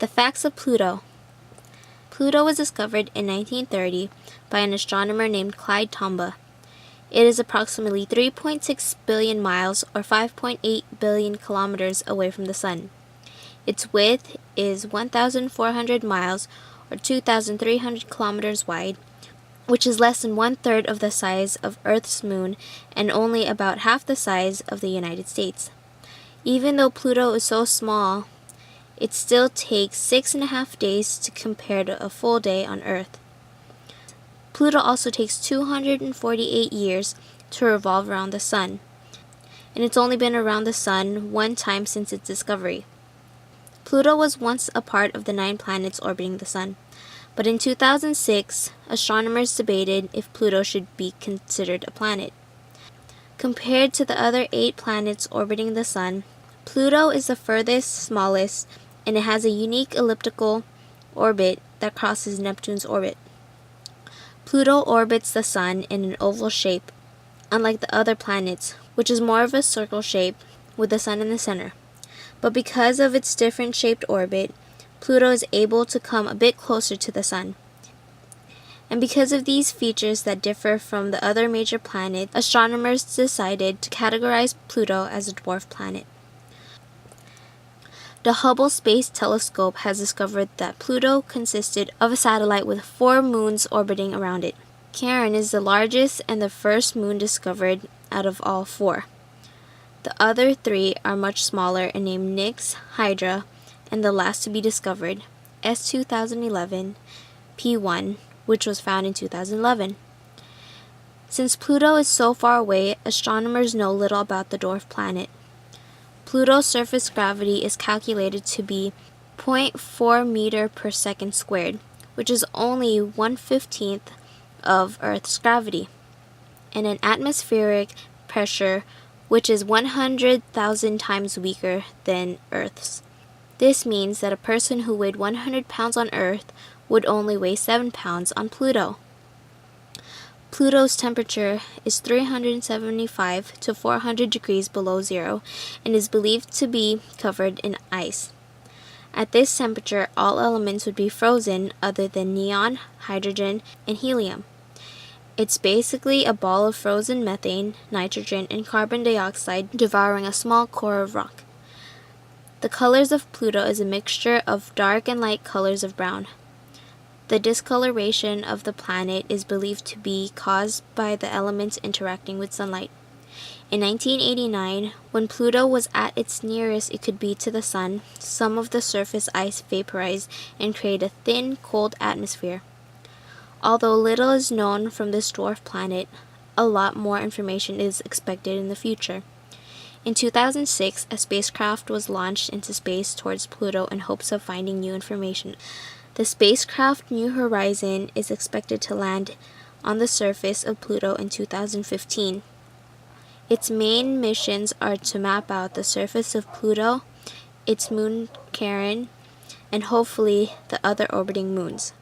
The facts of Pluto. Pluto was discovered in 1930 by an astronomer named Clyde Tombaugh. It is approximately 3.6 billion miles or 5.8 billion kilometers away from the Sun. Its width is 1,400 miles or 2,300 kilometers wide, which is less than one-third of the size of Earth's moon and only about half the size of the United States. Even though Pluto is so small, it still takes 6.5 days to compare to a full day on Earth. Pluto also takes 248 years to revolve around the Sun, and it's only been around the Sun one time since its discovery. Pluto was once a part of the 9 planets orbiting the Sun, but in 2006, astronomers debated if Pluto should be considered a planet. Compared to the other 8 planets orbiting the Sun, Pluto is the furthest, smallest, and it has a unique elliptical orbit that crosses Neptune's orbit. Pluto orbits the Sun in an oval shape, unlike the other planets, which is more of a circle shape with the Sun in the center. But because of its different shaped orbit, Pluto is able to come a bit closer to the Sun. And because of these features that differ from the other major planets, astronomers decided to categorize Pluto as a dwarf planet. The Hubble Space Telescope has discovered that Pluto consisted of a satellite with 4 moons orbiting around it. Charon is the largest and the first moon discovered out of all 4. The other 3 are much smaller and named Nix, Hydra, and the last to be discovered, S2011 P1, which was found in 2011. Since Pluto is so far away, astronomers know little about the dwarf planet. Pluto's surface gravity is calculated to be 0.4 meter per second squared, which is only 1/15 of Earth's gravity, and an atmospheric pressure which is 100,000 times weaker than Earth's. This means that a person who weighed 100 pounds on Earth would only weigh 7 pounds on Pluto. Pluto's temperature is 375 to 400 degrees below zero and is believed to be covered in ice. At this temperature, all elements would be frozen other than neon, hydrogen, and helium. It's basically a ball of frozen methane, nitrogen, and carbon dioxide devouring a small core of rock. The colors of Pluto is a mixture of dark and light colors of brown. The discoloration of the planet is believed to be caused by the elements interacting with sunlight. In 1989, when Pluto was at its nearest it could be to the Sun, some of the surface ice vaporized and created a thin, cold atmosphere. Although little is known from this dwarf planet, a lot more information is expected in the future. In 2006, a spacecraft was launched into space towards Pluto in hopes of finding new information. The spacecraft New Horizon is expected to land on the surface of Pluto in 2015. Its main missions are to map out the surface of Pluto, its moon Charon, and hopefully the other orbiting moons.